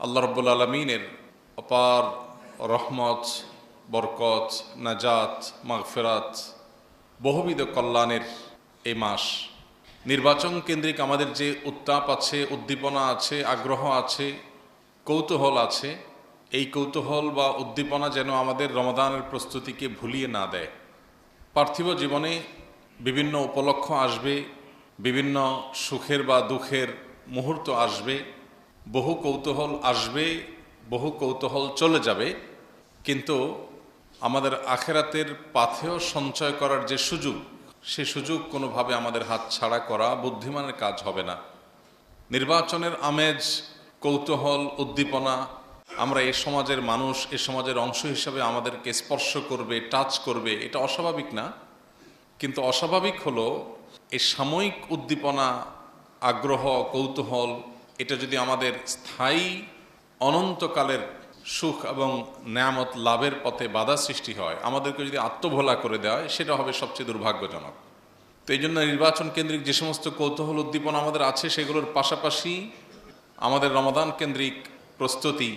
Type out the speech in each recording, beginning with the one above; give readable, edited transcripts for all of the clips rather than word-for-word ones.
আল্লাহ রাব্বুল আলামিনের অপার রহমত, বরকত, নাজাত, মাগফিরাত, বহুবিধ কল্যাণের এই মাস। নির্বাচন কেন্দ্রিক আমাদের যে উত্তাপ আছে, উদ্দীপনা আছে, আগ্রহ আছে, কৌতূহল আছে, এই কৌতূহল বা উদ্দীপনা যেন আমাদের রমাদানের প্রস্তুতিকে ভুলিয়ে না দেয়। পার্থিব জীবনে বিভিন্ন উপলক্ষ আসবে, বিভিন্ন সুখের বা দুঃখের মুহূর্ত আসবে, বহু কৌতূহল আসবে, বহু কৌতূহল চলে যাবে, কিন্তু আমাদের আখেরাতের পাথেয় সঞ্চয় করার যে সুযোগ, সে সুযোগ কোনোভাবে আমাদের হাত ছাড়া করা বুদ্ধিমানের কাজ হবে না। নির্বাচনের আমেজ, কৌতূহল, উদ্দীপনা আমরা এ সমাজের মানুষ, এ সমাজের অংশ হিসাবে আমাদেরকে স্পর্শ করবে, টাচ করবে, এটা অস্বাভাবিক না। কিন্তু অস্বাভাবিক হলো এই সাময়িক উদ্দীপনা, আগ্রহ, কৌতূহল, এটা যদি আমাদের স্থায়ী অনন্তকালের সুখ এবং নেয়ামত লাভের পথে বাধা সৃষ্টি হয়, আমাদেরকে যদি আত্মভোলা করে দেয়, সেটা হবে সবচেয়ে দুর্ভাগ্যজনক। তো এই জন্য নির্বাচন কেন্দ্রিক যে সমস্ত কৌতূহল, উদ্দীপনা আমাদের আছে, সেগুলোর পাশাপাশি আমাদের রমাদান কেন্দ্রিক প্রস্তুতি,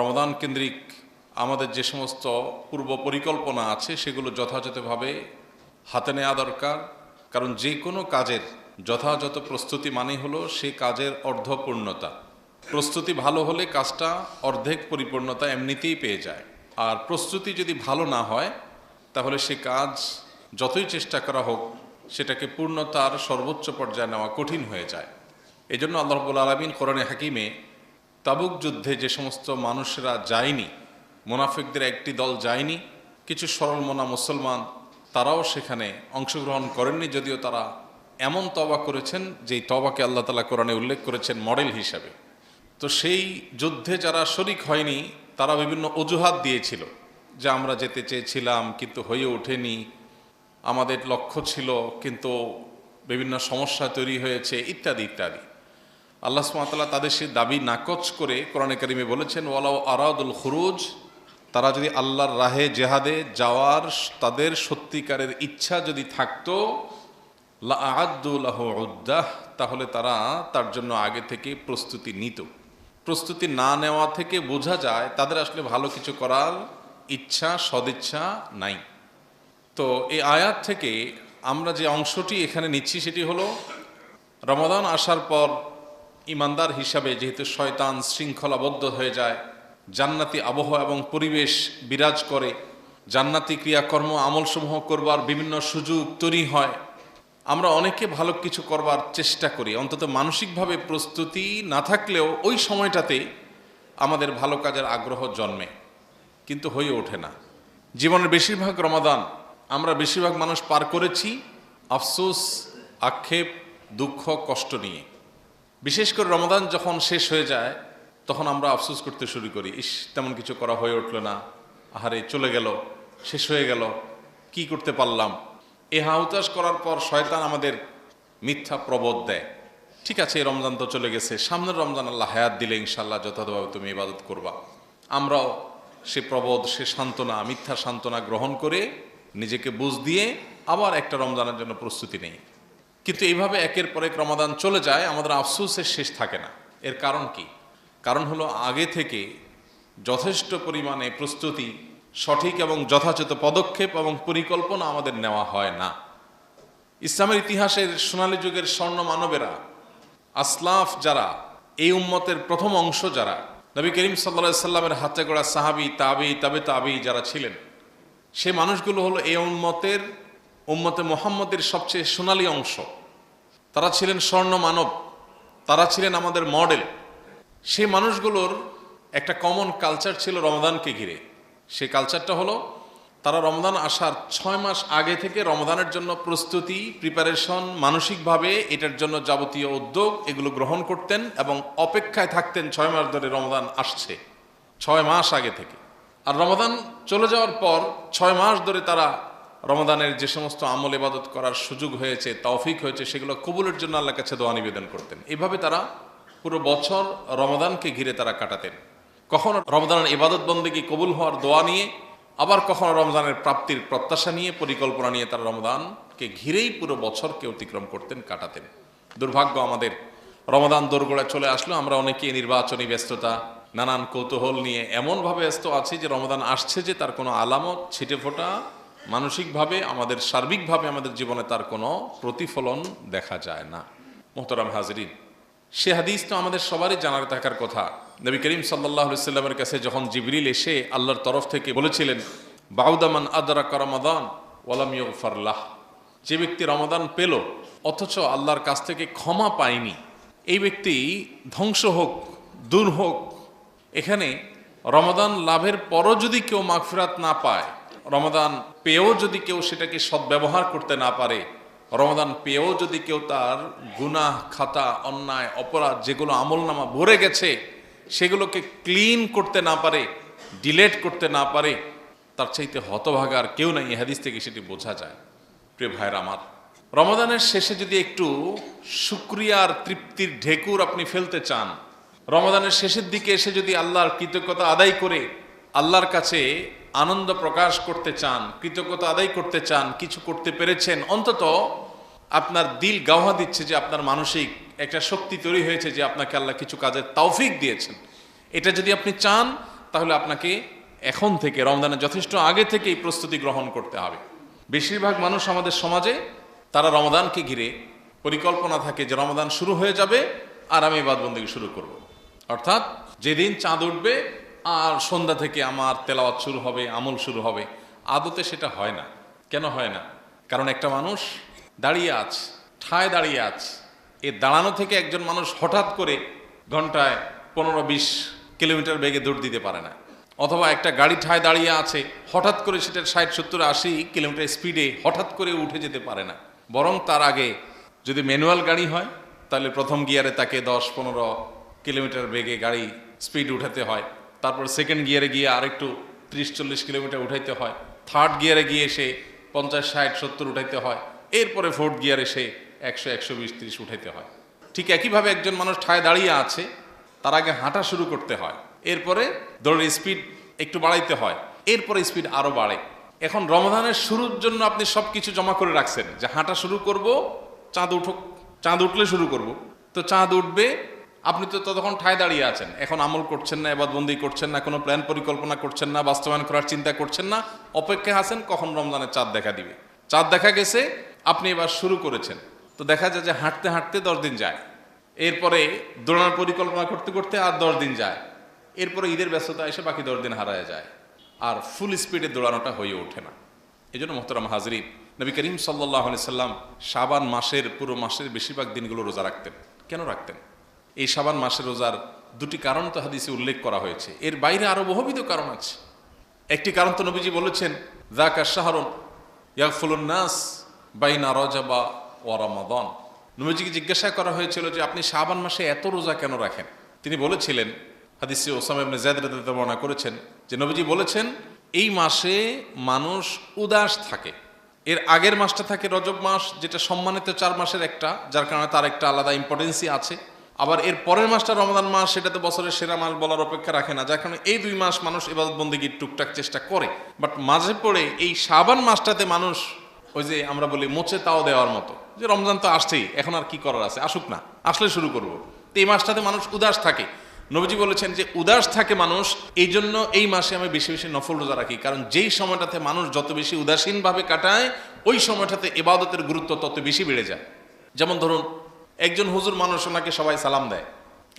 রমাদান কেন্দ্রিক আমাদের যে সমস্ত পূর্ব পরিকল্পনা আছে, সেগুলো যথাযথভাবে হাতে নেওয়া দরকার। কারণ যে কোনো কাজের যথাযথ প্রস্তুতি মানে হলো সে কাজের অর্ধপূর্ণতা। প্রস্তুতি ভালো হলে কাজটা অর্ধেক পরিপূর্ণতা এমনিতেই পেয়ে যায়। আর প্রস্তুতি যদি ভালো না হয়, তাহলে সে কাজ যতই চেষ্টা করা হোক, সেটাকে পূর্ণতার সর্বোচ্চ পর্যায়ে নেওয়া কঠিন হয়ে যায়। এই জন্য আল্লাহ রাব্বুল আলামিন কোরআনে হাকিমে তাবুক যুদ্ধে যে সমস্ত মানুষেরা যায়নি, মুনাফিকদের একটি দল যায়নি, কিছু সরল মনা মুসলমান তারাও সেখানে অংশগ্রহণ করেননি, যদিও তারা এমন তওবা করেছেন যেই তওবাকে আল্লাহ তাআলা কোরআনে উল্লেখ করেছেন মডেল হিসাবে। তো সেই যুদ্ধে যারা শরিক হয়নি, তারা বিভিন্ন অজুহাত দিয়েছিল যে আমরা যেতে চেয়েছিলাম কিন্তু হয়ে ওঠেনি, আমাদের লক্ষ্য ছিল কিন্তু বিভিন্ন সমস্যা তৈরি হয়েছে, ইত্যাদি ইত্যাদি। আল্লাহ সুবহানাহু ওয়া তাআলা তাদের সেই দাবি নাকচ করে কোরআনে কারিমে বলেছেন, ওয়ালাউ আরাদুল খুরুজ, তারা যদি আল্লাহর রাহে জেহাদে যাওয়ার তাদের সত্যিকারের ইচ্ছা যদি থাকতো, লা আ'আদ্দু লাহু উদ্দাহ, তাহলে তারা তার জন্য আগে থেকে প্রস্তুতি নিত। প্রস্তুতি না নেওয়া থেকে বোঝা যায় তাদের আসলে ভালো কিছু করার ইচ্ছা, সদিচ্ছা নাই। তো এই আয়াত থেকে আমরা যে অংশটি এখানে নিচ্ছি সেটি হলো, রমাদান আসার পর ইমানদার হিসাবে যেহেতু শয়তান শৃঙ্খলাবদ্ধ হয়ে যায়, জান্নাতি আবহাওয়া এবং পরিবেশ বিরাজ করে, জান্নাতি ক্রিয়াকর্ম আমলসমূহ করবার বিভিন্ন সুযোগ তৈরি হয়, আমরা অনেকে ভালো কিছু করবার চেষ্টা করি, অন্তত মানসিকভাবে প্রস্তুতি না থাকলেও ওই সময়টাতে আমাদের ভালো কাজের আগ্রহ জন্মে, কিন্তু হয়ে ওঠে না। জীবনের বেশিরভাগ রমাদান আমরা বেশিরভাগ মানুষ পার করেছি আফসোস, আক্ষেপ, দুঃখ, কষ্ট নিয়ে। বিশেষ করে রমাদান যখন শেষ হয়ে যায়, তখন আমরা আফসোস করতে শুরু করি, ইস, তেমন কিছু করা হয়ে উঠল না, আহারে চলে গেল, শেষ হয়ে গেল, কি করতে পারলাম। এ হাউতাস করার পর শয়তান আমাদের মিথ্যা প্রবোধ দেয়, ঠিক আছে এই রমজান তো চলে গেছে, সামনের রমজান আল্লাহ হায়াত দিলে ইনশাল্লাহ যথাযথভাবে তুমি ইবাদত করবা। আমরাও সে প্রবোধ, সে সান্ত্বনা, মিথ্যা সান্ত্বনা গ্রহণ করে নিজেকে বুঝ দিয়ে আবার একটা রমজানের জন্য প্রস্তুতি নেই। কিন্তু এইভাবে একের পর এক রমাদান চলে যায়, আমাদের আফসোসের শেষ থাকে না। এর কারণ কি? কারণ হলো আগে থেকে যথেষ্ট পরিমাণে প্রস্তুতি, সঠিক এবং যথাযথ পদক্ষেপ এবং পরিকল্পনা আমাদের নেওয়া হয় না। ইসলামের ইতিহাসের সোনালী যুগের স্বর্ণ মানবেরা, আসলাফ যারা, এই উম্মতের প্রথম অংশ যারা, নবী করিম সাল্লাল্লাহু আলাইহি সাল্লামের হাতে গড়া সাহাবী, তাবেঈ, তাবে তাবেঈ যারা ছিলেন, সে মানুষগুলো হলো এই উম্মতে মুহাম্মদের সবচেয়ে সোনালী অংশ। তারা ছিলেন স্বর্ণ মানব, তারা ছিলেন আমাদের মডেল। সেই মানুষগুলোর একটা কমন কালচার ছিল রমাদানকে ঘিরে। সেই কালচারটা হলো, তারা রমাদান আসার 6 মাস আগে থেকে রমাদানের জন্য প্রস্তুতি, প্রিপারেশন, মানসিকভাবে এটার জন্য যাবতীয় উদ্যোগ এগুলো গ্রহণ করতেন এবং অপেক্ষায় থাকতেন 6 মাস ধরে রমাদান আসছে, 6 মাস আগে থেকে। আর রমাদান চলে যাওয়ার পর 6 মাস ধরে তারা রমাদানের যে সমস্ত আমল ইবাদত করার সুযোগ হয়েছে, তৌফিক হয়েছে, সেগুলো কবুলের জন্য আল্লাহর কাছে দোয়া নিবেদন করতেন। এইভাবে তারা পুরো বছর রমাদানকে ঘিরে তারা কাটাতেন। কখনো রমাদানের ইবাদত বন্দেগী কবুল হওয়ার দোয়া নিয়ে, আবার কখনো রমজানের প্রাপ্তির প্রত্যাশা নিয়ে, পরিকল্পনা নিয়ে তারা রমাদানকে ঘিরেই পুরো বছরকে অতিক্রম করতেন, কাটাতেন। দুর্ভাগ্য আমাদের, রমাদান দোরগোড়ায় চলে আসলো, আমরা অনেকেই নির্বাচনী ব্যস্ততা, নানান কৌতূহল নিয়ে এমনভাবে ব্যস্ত আছি যে রমাদান আসছে যে তার কোনো আলামত ছিটে ফোটা মানসিকভাবে আমাদের সার্বিকভাবে আমাদের জীবনে তার কোনো প্রতিফলন দেখা যায় না। মোহতারাম হাজরিন, সে হাদিস তো আমাদের সবারই জানার থাকার কথা। নবী করিম সাল্লাল্লাহু আলাইহি সাল্লামের কাছে যখন জিবরিল এসে আল্লাহর তরফ থেকে বলেছিলেন, বাউদামান আদরাকা রমাদান ওয়ালাম ইউগফার লাহ, যে ব্যক্তি রমাদান পেল অথচ আল্লাহর কাছ থেকে ক্ষমা পায়নি, এই ব্যক্তি ধ্বংস হোক, দূর হোক। এখানে রমাদান লাভের পরও যদি কেউ মাগফিরাত না পায়, রমাদান পেয়েও যদি কেউ সেটাকে সদ্ব্যবহার করতে না পারে, রমাদান পেয়েও যদি কেউ তার গুনাহ খাতা, অন্যায়, অপরাধ যেগুলো আমলনামা ভরে গেছে সেগুলোকে ক্লিন করতে না পারে, ডিলেট করতে না পারে, তার চাইতে হতভাগা আর কেউ নাই। এই হাদিস থেকে সেটি বোঝা যায়। প্রিয় ভাইয়ের আমার, রমাদানের শেষে যদি একটু শুকরিয়ার তৃপ্তির ঢেকুর আপনি ফেলতে চান, রমাদানের শেষের দিকে এসে যদি আল্লাহর কৃতজ্ঞতা আদায় করে আল্লাহর কাছে আনন্দ প্রকাশ করতে চান, কৃতজ্ঞতা আদায় করতে চান, কিছু করতে পেরেছেন, অন্তত আপনার দিল গাওয়া দিচ্ছে যে আপনার মানসিক একটা শক্তি তৈরি হয়েছে যে আপনাকে আল্লাহ কিছু কাজের তৌফিক দিয়েছেন, এটা যদি আপনি চান তাহলে আপনাকে এখন থেকে, রমজানের যথেষ্ট আগে থেকেই প্রস্তুতি গ্রহণ করতে হবে। বেশিরভাগ মানুষ আমাদের সমাজে তারা রমাদানকে ঘিরে পরিকল্পনা থাকে যে রমাদান শুরু হয়ে যাবে আর আমি ইবাদতবন্দেগী শুরু করব। অর্থাৎ যেদিন চাঁদ উঠবে আর সন্ধ্যা থেকে আমার তেলাওয়াত শুরু হবে, আমল শুরু হবে। আদতে সেটা হয় না। কেন হয় না? কারণ একটা মানুষ দাঁড়িয়ে আছে, ঠায় দাঁড়িয়ে আছে, এ দাঁড়ানো থেকে একজন মানুষ হঠাৎ করে ঘন্টায় 15-20 কিলোমিটার বেগে দৌড় দিতে পারে না। অথবা একটা গাড়ি ঠায় দাঁড়িয়ে আছে, হঠাৎ করে সেটার 60-70-80 কিলোমিটার স্পিডে হঠাৎ করে উঠে যেতে পারে না। বরং তার আগে যদি ম্যানুয়াল গাড়ি হয় তাহলে প্রথম গিয়ারে তাকে 10-15 কিলোমিটার বেগে গাড়ি স্পিড উঠাতে হয়, তারপর সেকেন্ড গিয়ারে গিয়ে আরেকটু 30-40 কিলোমিটার উঠাইতে হয়, থার্ড গিয়ারে গিয়ে সে 50-60-70 উঠাইতে হয়, এরপরে ফোর্থ গিয়ারে সে 100-120-30 উঠাইতে হয়। ঠিক একইভাবে একজন মানুষ ঠায় দাঁড়িয়ে আছে, তার আগে হাঁটা শুরু করতে হয়, এরপরে দৌড়ের স্পিড একটু বাড়াইতে হয়, এরপরে স্পিড আরো বাড়ে। এখন রমাদানের শুরুর জন্য আপনি সবকিছু জমা করে রাখছেন যে হাঁটা শুরু করব, চাঁদ উঠুক, চাঁদ উঠলে শুরু করব। তো চাঁদ উঠবে, আপনি তো ততক্ষণ ঠায় দাঁড়িয়ে আছেন, এখন আমল করছেন না, ইবাদতবন্দি করছেন না, কোনো প্ল্যান পরিকল্পনা করছেন না, বাস্তবায়ন করার চিন্তা করছেন না, অপেক্ষায় আছেন কখন রমজানের চাঁদ দেখা দিবে। চাঁদ দেখা গেছে, আপনি এবার শুরু করেছেন, তো দেখা যায় যে হাঁটতে হাঁটতে 10 দিন যায়, এরপরে দৌড়ানোর পরিকল্পনা করতে করতে আর 10 দিন যায়, এরপরে ঈদের ব্যস্ততা এসে বাকি 10 দিন হারায় যায়, আর ফুল স্পিডে দৌড়ানোটা হয়ে ওঠে না। এই জন্য মোহতারাম হাজরিন, নবী করিম সাল্লাল্লাহু আলাইহি সাল্লাম শাবান মাসের পুরো মাসের বেশিরভাগ দিনগুলো রোজা রাখতেন। কেন রাখতেন? এই শাবান মাসের রোজার দুটি কারণ তো হাদিসে উল্লেখ করা হয়েছে, এর বাইরে আরো বহুবিধ কারণ আছে। একটি কারণ তো নবীজি বলেছেন, যাকা শাহরুন ইয়াগফুলুন নাস বাইনা রজবা ওয়া রমাদান। নবীজিকে জিজ্ঞাসা করা হয়েছিল যে আপনি শাবান মাসে এত রোজা কেন রাখেন? তিনি বলেছিলেন, হাদিসে ওসামা ইবনে যায়েদ রাদিয়াল্লাহু বর্ণনা করেছেন যে নবীজি বলেছেন, এই মাসে মানুষ উদাস থাকে। এর আগের মাসটা থাকে রজব মাস, যেটা সম্মানিত 4 মাসের একটা, যার কারণে তার একটা আলাদা ইম্পর্টেন্সই আছে। আবার এর পরের মাসটা রমজান মাস, সেটা তো বছরের সেরা মাস বলার অপেক্ষা রাখে না, যার কারণে এই 2 মাস মানুষ ইবাদত বন্দেগীর টুকটাক চেষ্টা করে। বাট মাঝে পড়ে এই শাবান মাসটাতে মানুষ ওই যে আমরা বলি মোচে তাও দেওয়ার মতো, যে রমজান তো আসছেই, এখন আর কি করার আছে, আসুক না, আসলে শুরু করব। তো এই মাসটাতে মানুষ উদাস থাকে। নবীজি বলেছেন যে উদাস থাকে মানুষ, এই জন্য এই মাসে আমি বেশি বেশি নফল রোজা রাখি, কারণ যেই সময়টাতে মানুষ যত বেশি উদাসীনভাবে কাটায় ওই সময়টাতে ইবাদতের গুরুত্ব তত বেশি বেড়ে যায়। যেমন ধরুন, একজন হুজুর মানুষ, ওনাকে সবাই সালাম দেয়,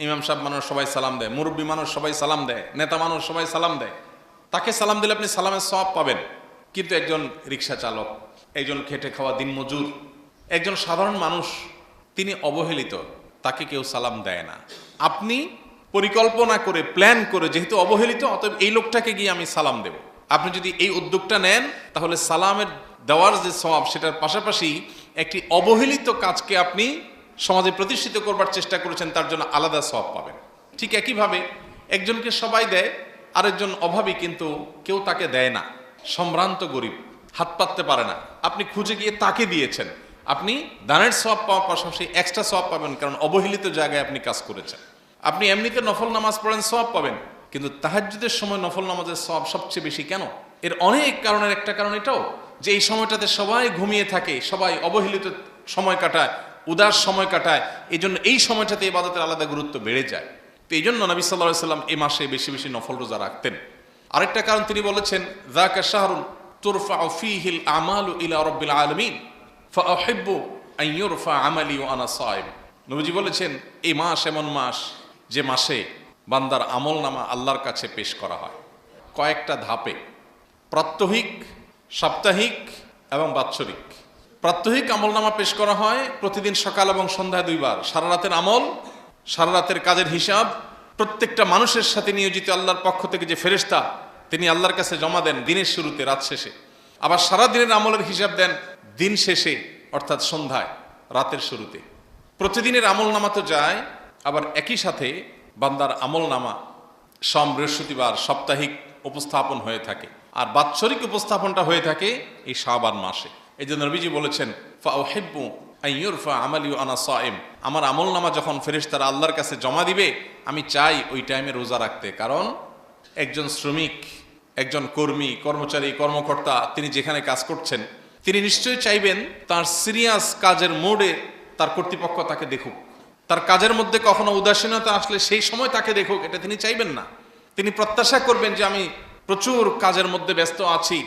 ইমাম সাহেব মানুষ সবাই সালাম দেয়, মুরব্বী মানুষ সবাই সালাম দেয়, নেতা মানুষ সবাই সালাম দেয়, তাকে সালাম দিলে আপনি সালামের সওয়াব পাবেন। কিন্তু একজন রিক্সা চালক, একজন খেটে খাওয়া দিনমজুর, একজন সাধারণ মানুষ, তিনি অবহেলিত, তাকে কেউ সালাম দেয় না। আপনি পরিকল্পনা করে প্ল্যান করে, যেহেতু অবহেলিত অতএব এই লোকটাকে গিয়ে আমি সালাম দেব, আপনি যদি এই উদ্যোগটা নেন তাহলে সালামের দেওয়ার যে সওয়াব সেটার পাশাপাশি একটি অবহেলিত কাজকে আপনি সমাজে প্রতিষ্ঠিত করবার চেষ্টা করেছেন, তার জন্য আলাদা সওয়াব পাবেন। ঠিক একইভাবে একজনকে সবাই দেয়, আরেকজন অভাবী, কিন্তু কেউ তাকে দেয় না, সম্ভ্রান্ত গরিব, হাত পাততে পারে না, আপনি খুঁজে গিয়ে তাকে দিয়েছেন, আপনি দানের সওয়াব পাওয়ার পাশাপাশি এক্সট্রা সওয়াব পাবেন, কারণ অবহেলিত জায়গায় আপনি কাজ করেছেন। আপনি এমনিতে নফল নামাজ পড়েন, সওয়াব পাবেন, কিন্তু তাহাজ্জুদের সময় নফল নামাজের সওয়াব সবচেয়ে বেশি কেন? এর অনেক কারণের একটা কারণ এটাও যে এই সময়টাতে সবাই ঘুমিয়ে থাকে, সবাই অবহেলিত সময় কাটায়, উদাস সময় কাটায়, এই জন্য এই সময়টাতে ইবাদতের আলাদা গুরুত্ব বেড়ে যায়। তো এই জন্য নবী সাল্লাল্লাহু আলাইহি সাল্লাম এই মাসে বেশি বেশি নফল রোজা রাখতেন। আরেকটা কারণ তিনি বলেছেন, যাকা শাহরুন তুরফাউ ফীহিল আমালু ইলা রাব্বিল আলামিন ফাউহিব্বু আন ইউরফা আমালি ওয়া আনা সাইম। নবীজি বলেছেন, এই মাস এমন মাস যে মাসে বান্দার আমলনামা আল্লাহর কাছে পেশ করা হয় কয়েকটা ধাপে, প্রাত্যহিক, সাপ্তাহিক এবং বাৎসরিক। প্রাত্যহিক আমলনামা পেশ করা হয় প্রতিদিন সকাল এবং সন্ধ্যায় 2 বার। সারা রাতের আমল, সারা রাতের কাজের হিসাব প্রত্যেকটা মানুষের সাথে নিয়োজিত আল্লাহর পক্ষ থেকে যে ফেরেশতা, তিনি আল্লাহর কাছে জমা দেন দিনের শুরুতে, রাত শেষে। আবার সারা দিনের আমলের হিসাব দেন দিন শেষে, অর্থাৎ সন্ধ্যায়, রাতের শুরুতে। প্রতিদিনের আমলনামা তো যায়, আবার একই সাথে বান্দার আমলনামা সোম, বৃহস্পতিবার সাপ্তাহিক উপস্থাপন হয়ে থাকে, আর বাৎসরিক উপস্থাপনটা হয়ে থাকে এই শাবান মাসে। এই জন্য নবীজি বলেছেন, ফাউহিব্বু আন ইউরফা আমালি ওয়া আনা সাইম, আমার আমলনামা যখন ফেরেশতারা আল্লাহর কাছে জমা দিবে, আমি চাই ওই টাইমে রোজা রাখতে। কারণ একজন শ্রমিক, একজন কর্মী, কর্মচারী, কর্মকর্তা, তিনি যেখানে কাজ করছেন, তিনি নিশ্চয়ই চাইবেন তার সিরিয়াস কাজের মোডে তার কর্তৃপক্ষ তাকে দেখুক। তার কাজের মধ্যে কখনো উদাসীনতা আসলে সেই সময় তাকে দেখুক, এটা তিনি চাইবেন না। তিনি প্রত্যাশা করবেন যে আমি প্রচুর কাজের মধ্যে ব্যস্ত আছি,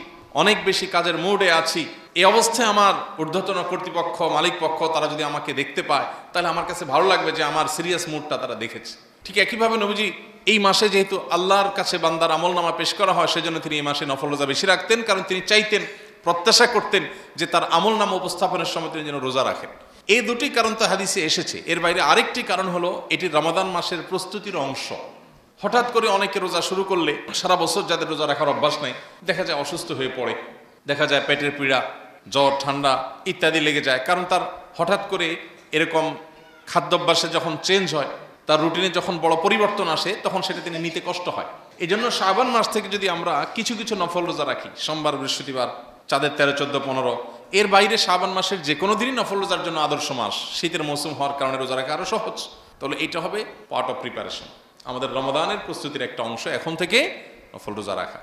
অনেক বেশি কাজের মোডে আছি, এই অবস্থায় আমার ঊর্ধ্বতন কর্তৃপক্ষ, মালিক পক্ষ, তারা যদি আমাকে দেখতে পায়, তাহলে আমার কাছে ভালো লাগবে যে আমার সিরিয়াস মুডটা তারা দেখেছে। ঠিক একইভাবে নবীজি এই মাসে যেহেতু আল্লাহর কাছে বান্দার আমলনামা পেশ করা হয়, সেজন্য তিনি এই মাসে নফল রোজা বেশি রাখতেন। কারণ তিনি চাইতেন, প্রত্যাশা করতেন যে তার আমলনামা উপস্থাপনের সময় তিনি যেন রোজা রাখেন। এই দুটি কারণ তো হাদিসে এসেছে। এর বাইরে আরেকটি কারণ হলো, এটি রমাদান মাসের প্রস্তুতির অংশ। হঠাৎ করে অনেকে রোজা শুরু করলে, সারা বছর যাদের রোজা রাখার অভ্যাস নাই, দেখা যায় অসুস্থ হয়ে পড়ে, দেখা যায় পেটের পীড়া, জ্বর, ঠান্ডা ইত্যাদি লেগে যায়। কারণ তার হঠাৎ করে এরকম খাদ্যাভ্যাসে যখন চেঞ্জ হয়, তার রুটিনে যখন বড় পরিবর্তন আসে, তখন সেটা তিনি নিতে কষ্ট হয়। এই জন্য শাবান মাস থেকে যদি আমরা কিছু কিছু নফল রোজা রাখি, সোমবার, বৃহস্পতিবার, চাঁদের 13, 14, 15, এর বাইরে শাবান মাসের যে কোনো দিনই নফল রোজার জন্য আদর্শ মাস। শীতের মৌসুম হওয়ার কারণে রোজা রাখা আরো সহজ। তাহলে এটা হবে পার্ট অফ প্রিপারেশন, আমাদের রমাদানের প্রস্তুতির একটা অংশ এখন থেকে নফল রোজা রাখা,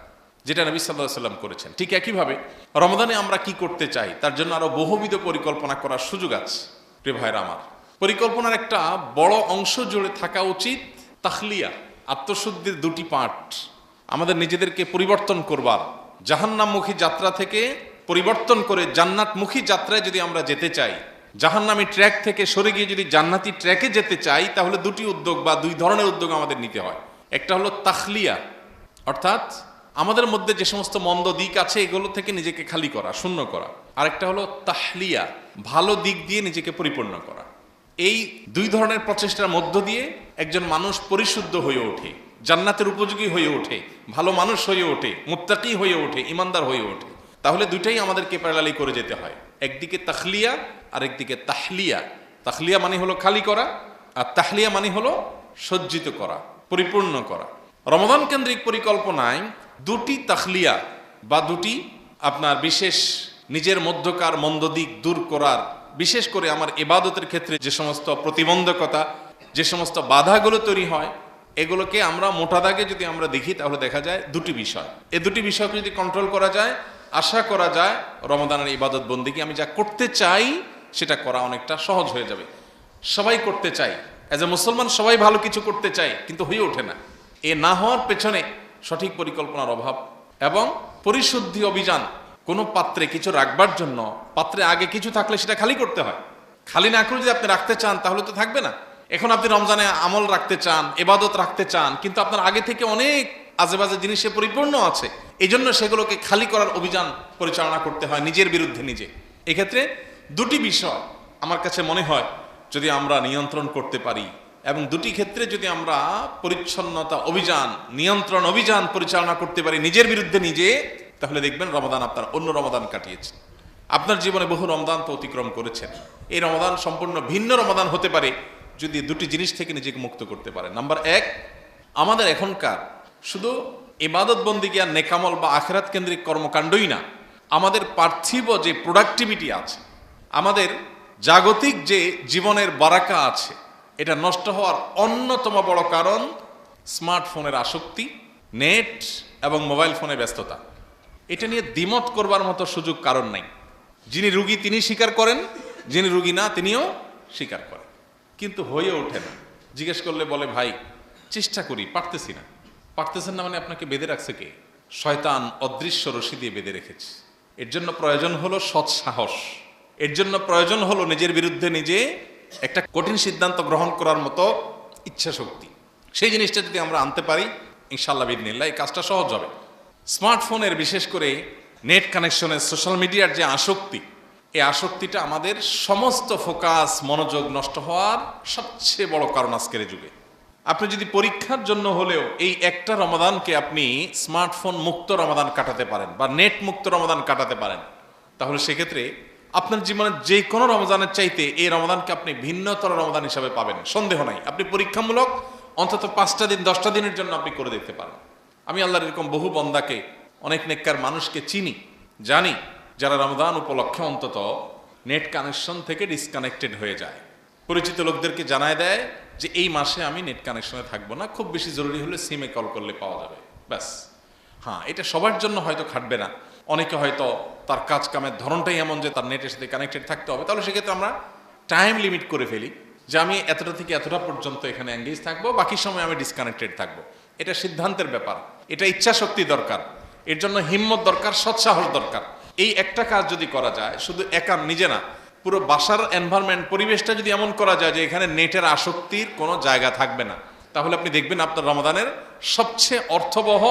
যেটা নবী সাল্লাল্লাহু আলাইহি ওয়াসাল্লাম করেছেন। ঠিক একইভাবে রমাদানে আমরা কি করতে চাই, তার জন্য আরো বহুবিধ পরিকল্পনা করার সুযোগ আছে। প্রিয় ভাইরা আমার, পরিকল্পনার একটা বড় অংশ জুড়ে থাকা উচিত তাখলিয়া, আত্মশুদ্ধির 2টি পার্ট। আমাদের নিজেদেরকে পরিবর্তন করবার, জাহান্নামমুখী যাত্রা থেকে পরিবর্তন করে জান্নাতমুখী যাত্রায় যদি আমরা যেতে চাই, জাহান্নামী ট্র্যাক থেকে সরে গিয়ে যদি জান্নাতি ট্র্যাকে যেতে চাই, তাহলে 2টি উদ্যোগ বা 2 ধরনের উদ্যোগ আমাদের নিতে হয়। একটা হলো তাখলিয়া, অর্থাৎ আমাদের মধ্যে যে সমস্ত মন্দ দিক আছে এগুলো থেকে নিজেকে খালি করা, শূন্য করা। আরেকটা হলো তাহলিয়া, ভালো দিক দিয়ে নিজেকে পরিপূর্ণ করা। এই 2 ধরনের প্রচেষ্টার মধ্য দিয়ে একজন মানুষ পরিশুদ্ধ হয়ে ওঠে, জান্নাতের উপযোগী হয়ে ওঠে, ভালো মানুষ হয়ে ওঠে, মুত্তাকি হয়ে ওঠে, ইমানদার হয়ে ওঠে। তাহলে দুইটাই আমাদেরকে প্যারালালি করে যেতে হয়, একদিকে তাখলিয়া আর একদিকে তাহলিয়া। তাখলিয়া মানে হলো খালি করা, আর তাহলিয়া মানে হলো সজ্জিত করা, পরিপূর্ণ করা। রমাদান কেন্দ্রিক পরিকল্পনায় 2টি তাখলিয়া বা 2টি আপনার বিশেষ নিজের মধ্যকার মন্দ দিক দূর করার, বিশেষ করে আমার ইবাদতের ক্ষেত্রে যে সমস্ত প্রতিবন্ধকতা, যে সমস্ত বাধাগুলো তৈরি হয়, এগুলোকে আমরা মোটা দাগে যদি আমরা দেখি, তাহলে দেখা যায় 2টি বিষয়। এই 2টি বিষয়কে যদি কন্ট্রোল করা যায়, আশা করা যায় রমাদানের ইবাদত বন্দেগী আমি যা করতে চাই সেটা করা অনেকটা সহজ হয়ে যাবে। সবাই করতে চাই, অ্যাজ এ মুসলমান সবাই ভালো কিছু করতে চাই, কিন্তু হয়ে ওঠে না। এ না হওয়ার পেছনে সঠিক পরিকল্পনার অভাব এবং পরিশুদ্ধি অভিযান। কোনো পাত্রে কিছু রাখবার জন্য পাত্রে আগে কিছু থাকলে সেটা খালি করতে হয়। খালি না করে যদি আপনি রাখতে চান, তাহলে তো থাকবে না। এখন আপনি রমজানে আমল রাখতে চান, ইবাদত রাখতে চান, কিন্তু আপনার আগে থেকে অনেক আজেবাজে জিনিসে পরিপূর্ণ আছে। এই জন্য সেগুলোকে খালি করার অভিযান পরিচালনা করতে হয় নিজের বিরুদ্ধে নিজে। এক্ষেত্রে 2টি বিষয় আমার কাছে মনে হয় যদি আমরা নিয়ন্ত্রণ করতে পারি, এবং 2টি ক্ষেত্রে যদি আমরা পরিচ্ছন্নতা অভিযান, নিয়ন্ত্রণ অভিযান পরিচালনা করতে পারি নিজের বিরুদ্ধে নিজে, তাহলে দেখবেন রমাদান আপনার অন্য রমাদান কাটিয়েছে। আপনার জীবনে বহু রমাদান তো অতিক্রম করেছেন, এই রমাদান সম্পূর্ণ ভিন্ন রমাদান হতে পারে যদি 2টি জিনিস থেকে নিজেকে মুক্ত করতে পারে। নাম্বার 1, আমাদের এখনকার শুধু ইবাদত বন্দেগী আর নেকামল বা আখিরাত কেন্দ্রিক কর্মকাণ্ডই না, আমাদের পার্থিব যে প্রোডাক্টিভিটি আছে, আমাদের জাগতিক যে জীবনের বারাকা আছে, এটা নষ্ট হওয়ার অন্যতম বড় কারণ স্মার্টফোনের আসক্তি, নেট এবং মোবাইল ফোনে ব্যস্ততা। এটা নিয়ে দ্বিমত করবার মতো সুযোগ কারণ নাই। যিনি রুগী তিনি স্বীকার করেন, যিনি রুগী না তিনিও স্বীকার করেন, কিন্তু হয়ে ওঠে না। জিজ্ঞেস করলে বলে, ভাই চেষ্টা করি, পারতেছি না। পারতেছেন না মানে আপনাকে বেঁধে রাখছে কে? শয়তান অদৃশ্য রশি দিয়ে বেঁধে রেখেছে। এর জন্য প্রয়োজন হলো সৎ সাহস, এর জন্য প্রয়োজন হলো নিজের বিরুদ্ধে নিজে একটা কঠিন সিদ্ধান্ত গ্রহণ করার মতো ইচ্ছা শক্তি। সেই জিনিসটা যদি আমরা আনতে পারি, ইনশাআল্লাহ বিদিনিল্লাহ এই কাজটা সহজ হবে। স্মার্টফোনের, বিশেষ করে নেট কানেকশনের, সোশ্যাল মিডিয়ার যে আসক্তি, এই আসক্তিটা আমাদের সমস্ত ফোকাস, মনোযোগ নষ্ট হওয়ার সবচেয়ে বড় কারণ আজকের যুগে। আপনি যদি পরীক্ষার জন্য হলেও এই একটা রমাদানকে আপনি স্মার্টফোন মুক্ত রমাদান কাটাতে পারেন বা নেট মুক্ত রমাদান কাটাতে পারেন, তাহলে সেক্ষেত্রে আপনার জীবনের যে কোনো রমজানের চাইতে এই রমাদানকে আপনি ভিন্নতর রমাদান হিসাবে পাবেন, সন্দেহ নাই। আপনি পরীক্ষামূলক অন্তত 5টা দিন 10টা দিনের জন্য আপনি করে দেখতে পারেন। আমি আল্লাহর এরকম বহু বন্দাকে, অনেক নেককার মানুষকে চিনি, জানি, যারা রমজান উপলক্ষে অন্তত নেট কানেকশন থেকে ডিসকানেক্টেড হয়ে যায়। পরিচিত লোকদেরকে জানায় দেয় যে এই মাসে আমি নেট কানেকশনে থাকবো না, খুব বেশি জরুরি হলে সিমে কল করলে পাওয়া যাবে, ব্যাস। হ্যাঁ, এটা সবার জন্য হয়তো খাটবে না। অনেকে হয়তো তার কাজ কামের ধরনটাই এমন যে তার নেটের সাথে কানেক্টেড থাকতে হবে, তাহলে সেক্ষেত্রে আমরা টাইম লিমিট করে ফেলি যে আমি এতটা থেকে এতটা পর্যন্ত এখানে এঙ্গেজ থাকবো, বাকি সময় আমি ডিসকানেক্টেড থাকবো। এটা সিদ্ধান্তের ব্যাপার, এটা ইচ্ছা শক্তি দরকার, এর জন্য হিম্মত দরকার, সৎসাহস দরকার। এই একটা কাজ যদি করা যায়, শুধু একা নিজে না, পুরো বাসার এনভায়রনমেন্ট, পরিবেশটা যদি এমন করা যায় যে এখানে নেটের আসক্তির কোনো জায়গা থাকবে না, তাহলে আপনি দেখবেন আপনার রমাদানের সবচেয়ে অর্থবহ,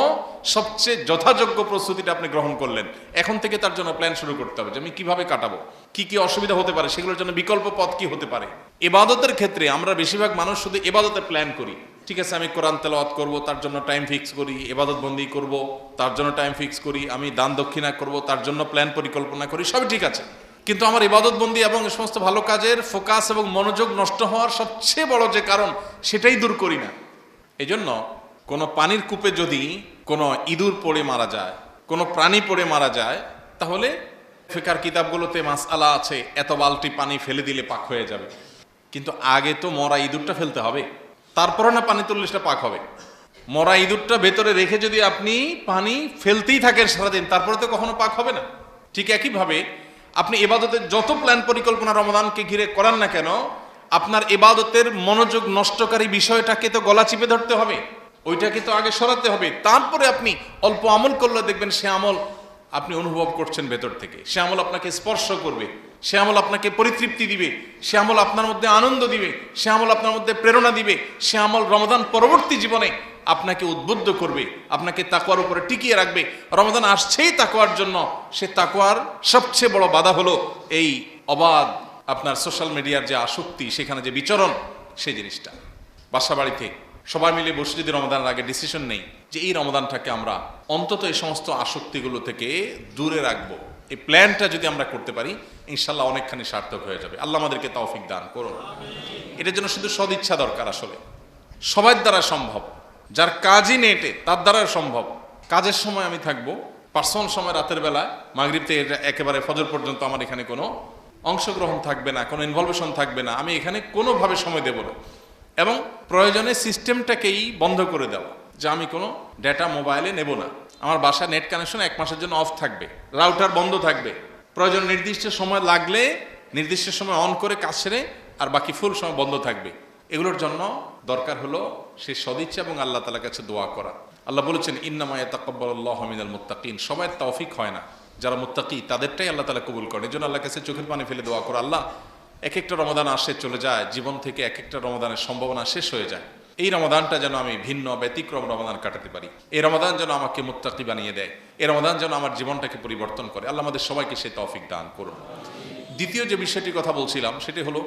সবচেয়ে যথাযোগ্য প্রস্তুতিটা আপনি গ্রহণ করলেন। এখন থেকে তার জন্য প্ল্যান শুরু করতে হবে যে আমি কিভাবে কাটাবো, কি কি অসুবিধা হতে পারে, সেগুলোর জন্য বিকল্প পথ কি হতে পারে। ইবাদতের ক্ষেত্রে আমরা বেশিরভাগ মানুষ শুধু ইবাদতের প্ল্যান করি। ঠিক আছে, আমি কোরআন তেলাওয়াত করব, তার জন্য টাইম ফিক্স করি, ইবাদত বন্দি করব, তার জন্য টাইম ফিক্স করি, আমি দান দক্ষিণা করব, তার জন্য প্ল্যান পরিকল্পনা করি, সবই ঠিক আছে। কিন্তু আমার ইবাদত বন্দি এবং সমস্ত ভালো কাজের ফোকাস এবং মনোযোগ নষ্ট হওয়ার সবচেয়ে বড় যে কারণ, সেটাই দূর করি না। এই জন্য কোনো পানির কূপে যদি কোনো ইঁদুর পড়ে মারা যায়, কোনো প্রাণী পড়ে মারা যায়, তাহলে ফিকার কিতাবগুলোতে মাসআলা আছে, এত বালতি পানি ফেলে দিলে পাক হয়ে যাবে। কিন্তু আগে তো মরা ইঁদুরটা ফেলতে হবে, তারপরে না পানি তুললে সেটা পাক হবে। মরা ইঁদুরটা ভেতরে রেখে যদি আপনি পানি ফেলতেই থাকেন সারাদিন, তারপরে তো কখনো পাক হবে না। ঠিক একইভাবে আপনি ইবাদতের যত প্ল্যান পরিকল্পনা রমাদানকে ঘিরে করেন না কেন, আপনার ইবাদতের মনোযোগ নষ্টকারী বিষয়টাকে তো গলা চিপে ধরতে হবে, ওইটাকে তো আগে সরাতে হবে। তারপরে আপনি অল্প আমল করলে দেখবেন সে আমল আপনি অনুভব করছেন ভেতর থেকে, সে আমল আপনাকে স্পর্শ করবে, সে আমল আপনাকে পরিতৃপ্তি দিবে, সে আমল আপনার মধ্যে আনন্দ দিবে, সে আমল আপনার মধ্যে প্রেরণা দিবে, সে আমল রমাদান পরবর্তী জীবনে আপনাকে উদ্বুদ্ধ করবে, আপনাকে তাকওয়ার উপরে টিকিয়ে রাখবে। রমাদান আসছেই তাকওয়ার জন্য, সে তাকওয়ার সবচেয়ে বড় বাধা হলো এই অবাধ আপনার সোশ্যাল মিডিয়ার যে আসক্তি, সেখানে যে বিচরণ, সেই জিনিসটা। বাসা বাড়িতে সবাই মিলে বসে যদি রমাদানের আগে ডিসিশন নেই যে এই রমাদানটাকে আমরা অন্তত এই সমস্ত আসক্তিগুলো থেকে দূরে রাখবো, এই প্ল্যানটা যদি আমরা করতে পারি, ইনশাল্লাহ অনেকখানি সার্থক হয়ে যাবে। আল্লাহ আমাদেরকে তৌফিক দান করুন। এটার জন্য শুধু সদিচ্ছা দরকার, আসলে সবার দ্বারা সম্ভব। যার কাজই নেটে, তার দ্বারা সম্ভব। কাজের সময় আমি থাকবো, পার্সোনাল সময় রাতের বেলা মাগরিব থেকে একেবারে ফজর পর্যন্ত আমার এখানে কোনো অংশগ্রহণ থাকবে না, কোনো ইনভলভেশন থাকবে না, আমি এখানে কোনোভাবে সময় দেব না। এবং প্রয়োজনে সিস্টেমটাকেই বন্ধ করে দেওয়া, যে আমি কোনো ডেটা মোবাইলে নেব না। আমার বাসায় নেট কানেকশন 1 মাসের জন্য অফ থাকবে, রাউটার বন্ধ থাকবে। প্রয়োজন নির্দিষ্ট সময় লাগলে নির্দিষ্ট সময় অন করে কাজ সেরে, আর বাকি ফুল সময় বন্ধ থাকবে। এগুলোর জন্য দরকার হলো সে সদিচ্ছা এবং আল্লাহ তাআলার কাছে দোয়া করা। আল্লাহ বলেছেন, ইন্নামা ইয়াতাকাব্বালুল্লাহু মিনাল মুত্তাকিন। সবার তৌফিক হয় না, যারা মুত্তাকি তাদেরটাই আল্লাহ তাআলা কবুল করেন। এজন্য আল্লাহর কাছে চোখের পানি ফেলে দোয়া করো, আল্লাহ এক একটা রমাদান আসে চলে যায়, জীবন থেকে এক একটা রমাদানের সম্ভাবনা শেষ হয়ে যায়। এই রমাদানটা যেন আমি ভিন্ন ব্যতিক্রম রমাদান কাটাতে পারি। এই রমাদান যেন আমাকে মুত্তাকি বানিয়ে দেয়, এই রমাদান যেন আমার জীবনটাকে পরিবর্তন করে। আল্লাহ আমাদের সবাইকে সেই তৌফিক দান করুন। দ্বিতীয় যে বিষয়টির কথা বলছিলাম, সেটি হলো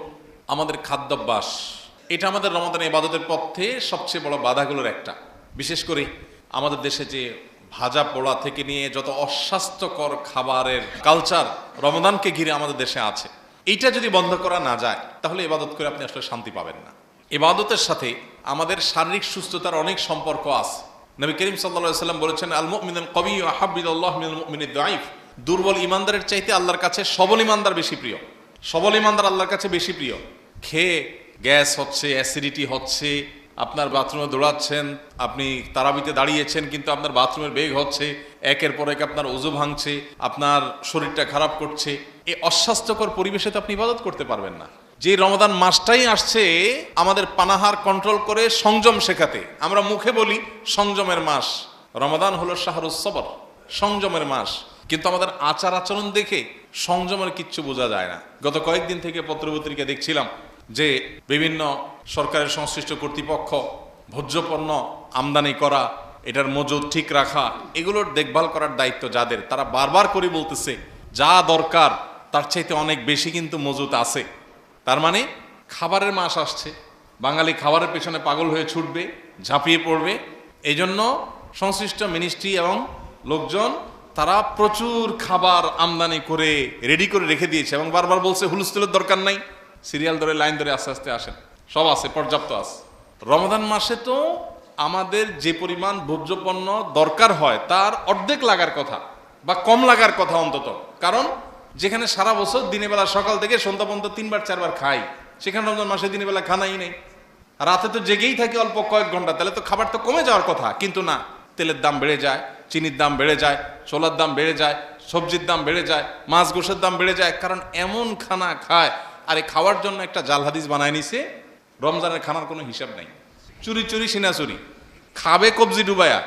আমাদের খাদ্যাভ্যাস। এটা আমাদের রমাদানের ইবাদতের পথে সবচেয়ে বড় বাধাগুলোর একটা। বিশেষ করে আমাদের দেশে যে ভাজা পোড়া থেকে নিয়ে যত অস্বাস্থ্যকর খাবারের কালচার রমাদানকে ঘিরে আমাদের দেশে আছে, এইটা যদি বন্ধ করা না যায়, তাহলে ইবাদত করে আপনি আসলে শান্তি পাবেন না। ইবাদতের সাথে আমাদের শারীরিক সুস্থতার অনেক সম্পর্ক আছে। নবী করিম সাল্লাল্লাহু আলাইহি ওয়াসাল্লাম বলেছেন, আল মুমিনুল কবিয়্যু আহাব্বু ইলাল্লাহি মিনাল মুমিনিদ দাঈফ। দুর্বল ইমানদারের চাইতে আল্লাহর কাছে সবল ইমানদার বেশি প্রিয়। সবল ইমানদার আল্লাহর কাছে বেশি প্রিয়। খেয়ে গ্যাস হচ্ছে, অ্যাসিডিটি হচ্ছে, আপনার বাথরুমে দৌড়াচ্ছেন, আপনি তারাবিতে দাঁড়িয়েছেন কিন্তু আপনার বাথরুমের বেগ হচ্ছে, একের পর এক আপনার ওযু ভাঙছে, আপনার শরীরটা খারাপ করছে, এই অস্বাস্থ্যকর পরিবেশে তো আপনি ইবাদত করতে পারবেন না। যে রমাদান মাসটাই আসছে আমাদের পানাহার কন্ট্রোল করে সংযম শেখাতে। আমরা মুখে বলি সংযমের মাস, রমাদান হলো শাহরুস সবর, সংযমের মাস, কিন্তু আমাদের আচার আচরণ দেখে সংযমের কিচ্ছু বোঝা যায় না। গত কয়েকদিন থেকে পত্রপত্রিকা দেখছিলাম যে বিভিন্ন সরকারের সংশ্লিষ্ট কর্তৃপক্ষ ভোজ্যপণ্য আমদানি করা, এটার মজুদ ঠিক রাখা, এগুলোর দেখভাল করার দায়িত্ব যাদের, তারা বারবার করে বলতেছে যা দরকার তার চাইতে অনেক বেশি কিন্তু মজুদ আছে। তার মানে খাবারের মাস আসছে, বাঙালি খাবারের পেছনে পাগল হয়ে ছুটবে, ঝাঁপিয়ে পড়বে। এই জন্য সংশ্লিষ্ট মিনিস্ট্রি এবং লোকজন তারা প্রচুর খাবার আমদানি করে রেডি করে রেখে দিয়েছে এবং বারবার বলছে হুলস্থুলের দরকার নাই, সিরিয়াল ধরে লাইন ধরে আস্তে আস্তে আসেন, সব আছে, পর্যাপ্ত আছে। রমাদান মাসে তো আমাদের যে পরিমাণ ভোজ্যপণ্য দরকার হয় তার অর্ধেক লাগার কথা বা কম লাগার কথা অন্তত। কারণ যেখানে সারা বছর দিনের বেলা সকাল থেকে সন্ধ্যা পর্যন্ত 3বার 4বার খাই, সেখানে রমজান মাসে দিনের বেলা খানাই নেই, রাতে তো জেগেই থাকি অল্প কয়েক ঘন্টা, তাহলে তো খাবার তো কমে যাওয়ার কথা। কিন্তু না, তেলের দাম বেড়ে যায়, চিনির দাম বেড়ে যায়, ছোলার দাম বেড়ে যায়, সবজির দাম বেড়ে যায়, মাছ গোশের দাম বেড়ে যায়। কারণ এমন খানা খায়, আর এই খাওয়ার জন্য একটা জাল হাদিস বানায় নিছে, রমজানের খানার কোনো হিসাব নাই, চুরি চুরি সিনা চুরি, খাবে কবজি ডুবায়া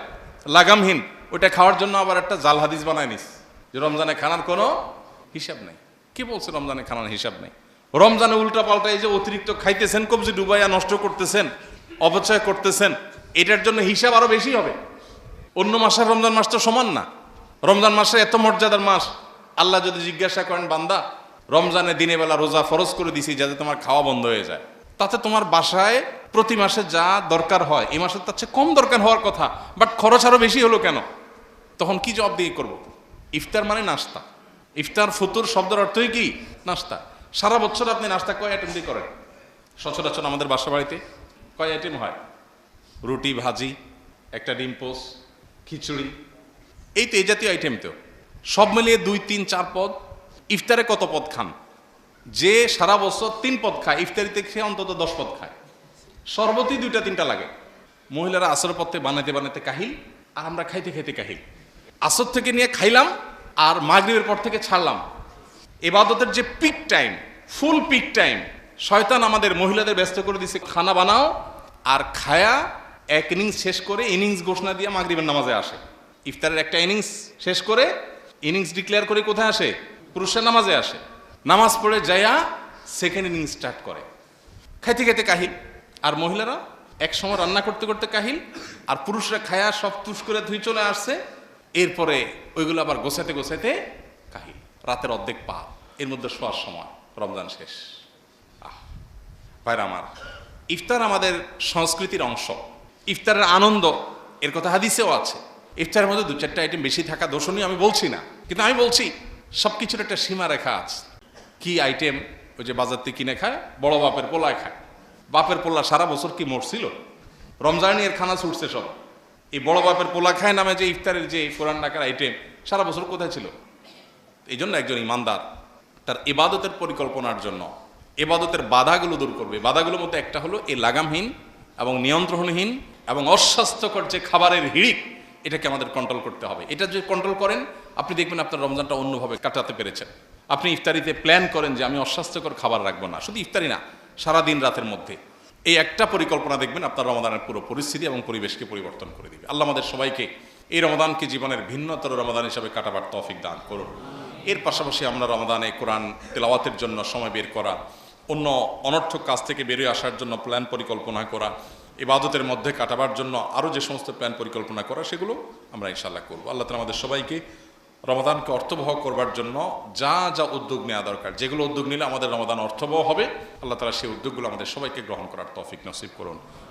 লাগামহীন, ওইটা খাওয়ার জন্য আবার একটা জাল হাদিস বানায় নিস যে রমজানে খানার কোনো হিসাব নেই। কি বলছে রমজানে খানার হিসাব নেই? রমজানে উল্টা পাল্টা এই যে অতিরিক্ত খাইতেছেন, কবজি ডুবাইয়া নষ্ট করতেছেন, অপচয় করতেছেন, এটার জন্য হিসাব আরো বেশি হবে। অন্য মাসের রমজান মাস তো সমান না। রমজান মাসে এত মর্যাদার মাস, আল্লাহ যদি জিজ্ঞাসা করেন বান্দা রমজানে দিনের বেলা রোজা ফরজ করে দিছি যাতে তোমার খাওয়া বন্ধ হয়ে যায়, তাতে তোমার বাসায় প্রতি মাসে যা দরকার হয় এই মাসে তার চেয়ে কম দরকার হওয়ার কথা, বাট খরচ আরো বেশি হলো কেন? তখন কি জবাব দিয়ে করবো? ইফতার মানে নাস্তা, ইফতার ফুতুর শব্দের অর্থই কি? নাস্তা। সারা বছর আপনি নাস্তা কয় আইটেম দিয়ে করেন? সচরাচর আমাদের বাসা বাড়িতে কয় আইটেম হয়? রুটি, ভাজি, একটা ডিম পোস, খিচুড়ি, এই তো এই জাতীয় আইটেম। তো সব মিলিয়ে 2, 3, 4 পদ। ইফতারে কত পদ খান? যে সারা বছর 3 পদ খায়, ইফতারিতে খেয়ে অন্তত 10 পদ খায়। শরবতই 2টা 3টা লাগে। মহিলারা আসর পথে বানাইতে বানাইতে কাহিল, আর আমরা খাইতে খাইতে কাহিল। আসর থেকে নিয়ে খাইলাম আর মাগরিবের পর থেকে ছাড়লাম। ইবাদতের যে পিক টাইম, ফুল পিক টাইম, শয়তান আমাদের মহিলাদের ব্যস্ত করে দিছে, খানা বানাও আর খায়া এক ইনিংস শেষ করে ইনিংস ঘোষণা দিয়ে মাগরিবের নামাজে আসে। ইফতারের একটা ইনিংস শেষ করে ইনিংস ডিক্লেয়ার করে কোথায় আসে? পুরুষের নামাজে আসে। নামাজ পড়ে যায়া সেকেন্ড ইনিংস স্টার্ট করে। খাইতে খাইতে কাহিল, আর মহিলারা এক সময় রান্না করতে করতে কাহিল, আর পুরুষরা খায়া সব তুষ করে ধুই চলে আসছে। এরপরে ওইগুলো আবার গোছাতে গোছাতে কাহিল, রাতের অর্ধেক পা, এর মধ্যে শোয়ার সময় রমজান শেষ। ভাইরা আমার, ইফতার আমাদের সংস্কৃতির অংশ। ইফতারের আনন্দ, এর কথা হাদিসেও আছে। ইফতারের মধ্যে 2-4টা আইটেম বেশি থাকা দোষণীয় আমি বলছি না, কিন্তু আমি বলছি সবকিছুর একটা সীমা রেখা আছে। কি আইটেম? ওই যে বাজার থেকে কিনে খায়, বড় বাপের পোলায় খায়। বাপের পোলা সারা বছর কি মরছিল? রমজানে এর খানা ছুটছে সব। এই বড় বাপের পোলা খায় নামে যে ইফতারের যে কোরআন ডাকার আইটেম সারা বছর কোথায় ছিল? এই জন্য একজন ইমানদার তার ইবাদতের পরিকল্পনার জন্য ইবাদতের বাধাগুলো দূর করবে। বাধাগুলোর মধ্যে একটা হলো এই লাগামহীন এবং নিয়ন্ত্রণহীন এবং অস্বাস্থ্যকর যে খাবারের হিড়িক, এটাকে আমাদের কন্ট্রোল করতে হবে। এটা যদি কন্ট্রোল করেন, আপনি দেখবেন আপনার রমজানটা অন্যভাবে কাটাতে পেরেছেন। আপনি ইফতারিতে প্ল্যান করেন যে আমি অস্বাস্থ্যকর খাবার রাখবো না, শুধু ইফতারি না, সারাদিন রাতের মধ্যে। এই একটা পরিকল্পনা দেখবেন আপনার রমাদানের পুরো পরিস্থিতি এবং পরিবেশকে পরিবর্তন করে দিবে। আল্লাহ আমাদের সবাইকে এই রমাদানকে জীবনের ভিন্নতর রমাদান হিসাবে কাটাবার তৌফিক দান করুন। এর পাশাপাশি আমরা রমাদানে কোরআন তেলাওয়াতের জন্য সময় বের করা, অন্য অনর্থক কাজ থেকে বেরিয়ে আসার জন্য প্ল্যান পরিকল্পনা করা, ইবাদতের মধ্যে কাটাবার জন্য আরও যে সমস্ত প্ল্যান পরিকল্পনা করা, সেগুলো আমরা ইনশাআল্লাহ করবো। আল্লাহ তাআলা আমাদের সবাইকে রমাদানকে অর্থবহ করবার জন্য যা যা উদ্যোগ নেওয়া দরকার, যেগুলো উদ্যোগ নিলে আমাদের রমাদান অর্থবহ হবে, আল্লাহ তাআলা সেই উদ্যোগগুলো আমাদের সবাইকে গ্রহণ করার তৌফিক নসিব করুন।